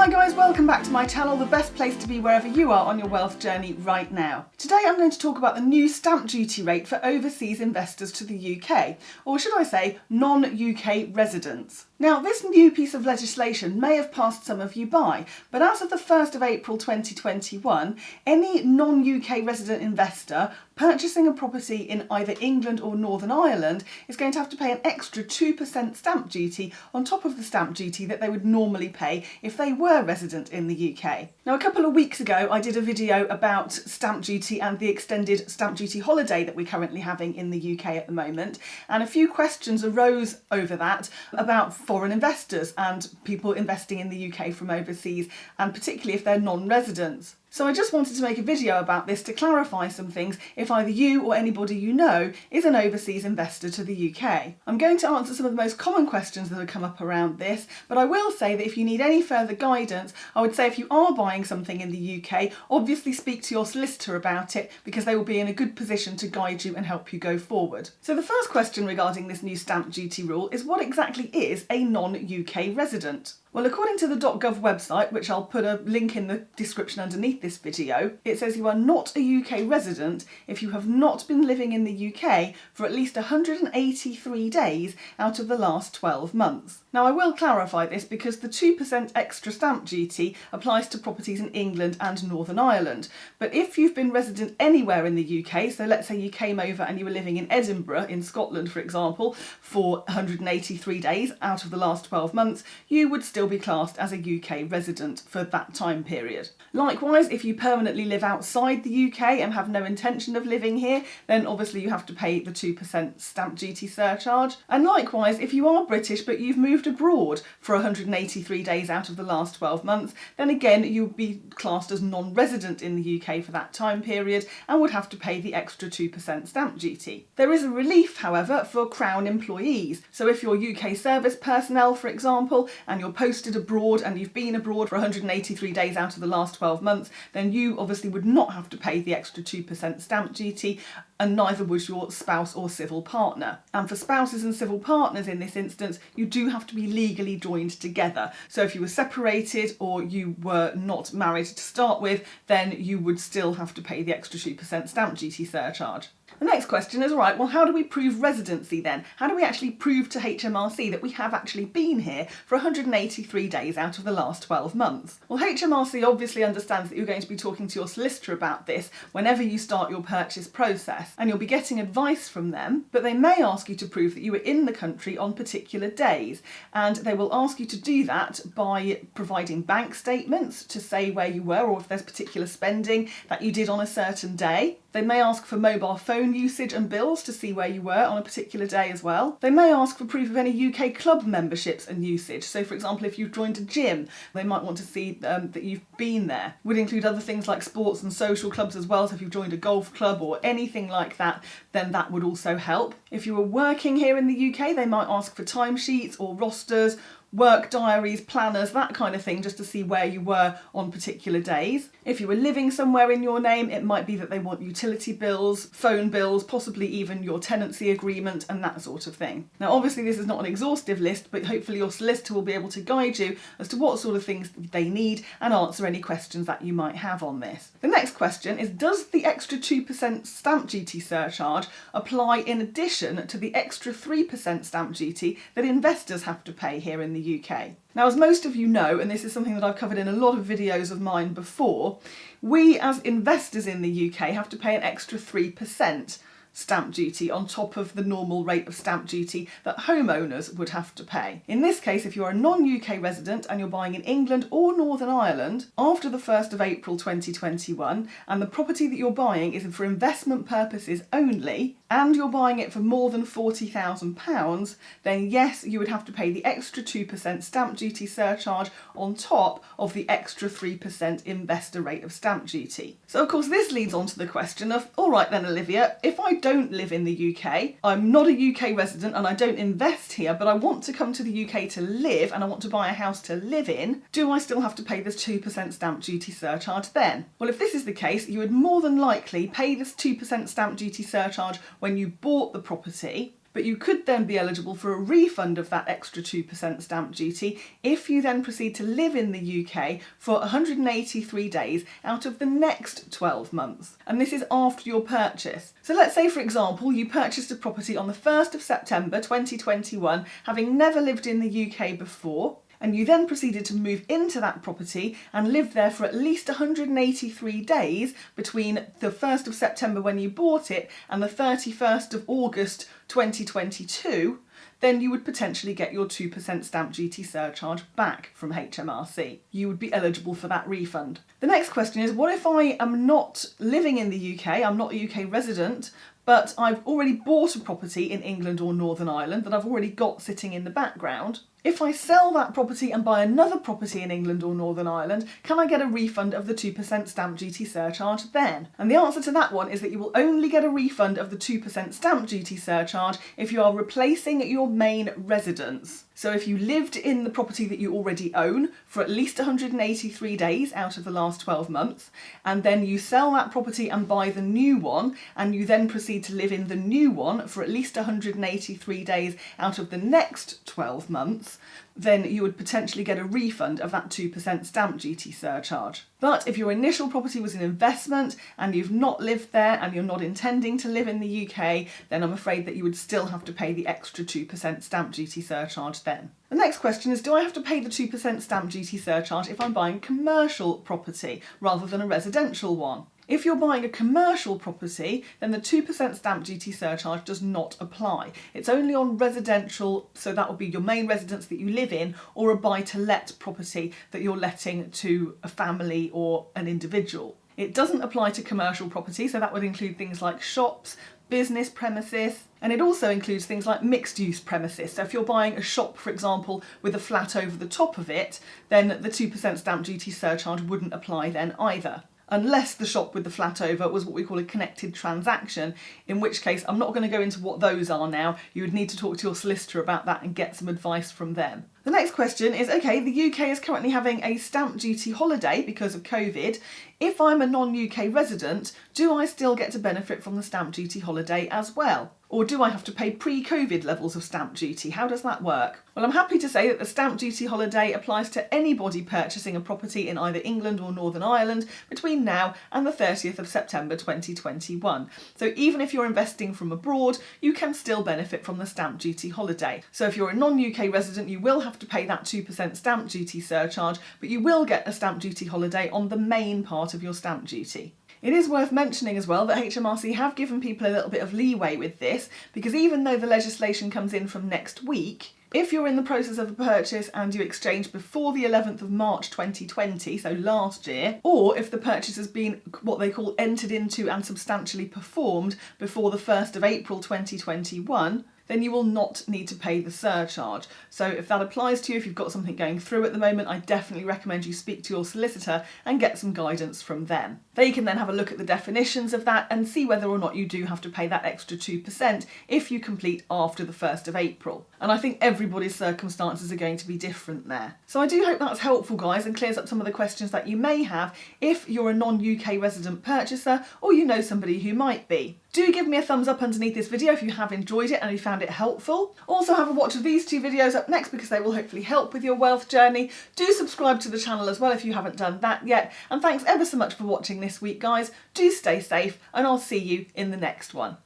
Hi guys, welcome back to my channel, the best place to be wherever you are on your wealth journey right now. Today I'm going to talk about the new stamp duty rate for overseas investors to the UK, or should I say non-UK residents. Now, this new piece of legislation may have passed some of you by, but as of the 1st of April 2021, any non-UK resident investor purchasing a property in either England or Northern Ireland is going to have to pay an extra 2% stamp duty on top of the stamp duty that they would normally pay if they were resident in the UK. Now, a couple of weeks ago I did a video about stamp duty and the extended stamp duty holiday that we're currently having in the UK at the moment, and a few questions arose over that about foreign investors and people investing in the UK from overseas, and particularly if they're non-residents. So I just wanted to make a video about this to clarify some things if either you or anybody you know is an overseas investor to the UK. I'm going to answer some of the most common questions that have come up around this, but I will say that if you need any further guidance, I would say if you are buying something in the UK, obviously speak to your solicitor about it, because they will be in a good position to guide you and help you go forward. So the first question regarding this new stamp duty rule is, what exactly is a non-UK resident? Well, according to the .gov website, which I'll put a link in the description underneath this video, it says you are not a UK resident if you have not been living in the UK for at least 183 days out of the last 12 months. Now, I will clarify this because the 2% extra stamp duty applies to properties in England and Northern Ireland. But if you've been resident anywhere in the UK, so let's say you came over and you were living in Edinburgh, in Scotland, for example, for 183 days out of the last 12 months, you would still be classed as a UK resident for that time period. Likewise, if you permanently live outside the UK and have no intention of living here, then obviously you have to pay the 2% stamp duty surcharge. And likewise, if you are British but you've moved abroad for 183 days out of the last 12 months, then again you'll be classed as non-resident in the UK for that time period and would have to pay the extra 2% stamp duty. There is a relief, however, for Crown employees. So if you're UK service personnel, for example, and you're posted abroad and you've been abroad for 183 days out of the last 12 months, then you obviously would not have to pay the extra 2% stamp duty, and neither would your spouse or civil partner. And for spouses and civil partners in this instance, you do have to be legally joined together. So if you were separated or you were not married to start with, then you would still have to pay the extra 2% stamp duty surcharge. The next question is, all right, well, how do we prove residency then? How do we actually prove to HMRC that we have actually been here for 183 days out of the last 12 months? Well, HMRC obviously understands that you're going to be talking to your solicitor about this whenever you start your purchase process, and you'll be getting advice from them, but they may ask you to prove that you were in the country on particular days, and they will ask you to do that by providing bank statements to say where you were, or if there's particular spending that you did on a certain day. They may ask for mobile phone usage and bills to see where you were on a particular day as well. They may ask for proof of any UK club memberships and usage. So, for example, if you've joined a gym, they might want to see that you've been there. Would include other things like sports and social clubs as well. So if you've joined a golf club or anything like that, then that would also help. If you were working here in the UK, they might ask for timesheets or rosters, work diaries, planners, that kind of thing, just to see where you were on particular days. If you were living somewhere in your name, it might be that they want utility bills, phone bills, possibly even your tenancy agreement and that sort of thing. Now, obviously this is not an exhaustive list, but hopefully your solicitor will be able to guide you as to what sort of things they need and answer any questions that you might have on this. The next question is, does the extra 2% stamp duty surcharge apply in addition to the extra 3% stamp duty that investors have to pay here in the UK? Now, as most of you know, and this is something that I've covered in a lot of videos of mine before, we as investors in the UK have to pay an extra 3% stamp duty on top of the normal rate of stamp duty that homeowners would have to pay. In this case, if you're a non-UK resident and you're buying in England or Northern Ireland after the 1st of April 2021, and the property that you're buying is for investment purposes only, and you're buying it for more than £40,000, then yes, you would have to pay the extra 2% stamp duty surcharge on top of the extra 3% investor rate of stamp duty. So of course this leads on to the question of, all right then Olivia, if I don't live in the UK, I'm not a UK resident and I don't invest here, but I want to come to the UK to live and I want to buy a house to live in, do I still have to pay this 2% stamp duty surcharge then? Well, if this is the case, you would more than likely pay this 2% stamp duty surcharge when you bought the property, but you could then be eligible for a refund of that extra 2% stamp duty if you then proceed to live in the UK for 183 days out of the next 12 months. And this is after your purchase. So let's say, for example, you purchased a property on the 1st of September 2021, having never lived in the UK before, and you then proceeded to move into that property and live there for at least 183 days between the 1st of September when you bought it and the 31st of August 2022, then you would potentially get your 2% stamp duty surcharge back from HMRC. You would be eligible for that refund. The next question is, what if I am not living in the UK, I'm not a UK resident, but I've already bought a property in England or Northern Ireland that I've already got sitting in the background? If I sell that property and buy another property in England or Northern Ireland, can I get a refund of the 2% stamp duty surcharge then? And the answer to that one is that you will only get a refund of the 2% stamp duty surcharge if you are replacing your main residence. So if you lived in the property that you already own for at least 183 days out of the last 12 months, and then you sell that property and buy the new one, and you then proceed to live in the new one for at least 183 days out of the next 12 months, then you would potentially get a refund of that 2% stamp duty surcharge. But if your initial property was an investment and you've not lived there and you're not intending to live in the UK, then I'm afraid that you would still have to pay the extra 2% stamp duty surcharge then. The next question is, do I have to pay the 2% stamp duty surcharge if I'm buying commercial property rather than a residential one? If you're buying a commercial property, then the 2% stamp duty surcharge does not apply. It's only on residential, so that would be your main residence that you live in, or a buy-to-let property that you're letting to a family or an individual. It doesn't apply to commercial property, so that would include things like shops, business premises, and it also includes things like mixed-use premises. So if you're buying a shop, for example, with a flat over the top of it, then the 2% stamp duty surcharge wouldn't apply then either. Unless the shop with the flat over was what we call a connected transaction, in which case I'm not going to go into what those are now. You would need to talk to your solicitor about that and get some advice from them. The next question is, okay, the UK is currently having a stamp duty holiday because of COVID. If I'm a non-UK resident, do I still get to benefit from the stamp duty holiday as well? Or do I have to pay pre-COVID levels of stamp duty? How does that work? Well, I'm happy to say that the stamp duty holiday applies to anybody purchasing a property in either England or Northern Ireland between now and the 30th of September 2021. So even if you're investing from abroad, you can still benefit from the stamp duty holiday. So if you're a non-UK resident, you will have to pay that 2% stamp duty surcharge, but you will get a stamp duty holiday on the main part of your stamp duty. It is worth mentioning as well that HMRC have given people a little bit of leeway with this, because even though the legislation comes in from next week, if you're in the process of a purchase and you exchange before the 11th of March 2020, so last year, or if the purchase has been what they call entered into and substantially performed before the 1st of April 2021, then you will not need to pay the surcharge. So if that applies to you, if you've got something going through at the moment, I definitely recommend you speak to your solicitor and get some guidance from them. They can then have a look at the definitions of that and see whether or not you do have to pay that extra 2% if you complete after the 1st of April. And I think everybody's circumstances are going to be different there. So I do hope that's helpful, guys, and clears up some of the questions that you may have if you're a non-UK resident purchaser or you know somebody who might be. Do give me a thumbs up underneath this video if you have enjoyed it and you found it helpful. Also have a watch of these two videos up next because they will hopefully help with your wealth journey. Do subscribe to the channel as well if you haven't done that yet. And thanks ever so much for watching this week, guys. Do stay safe and I'll see you in the next one.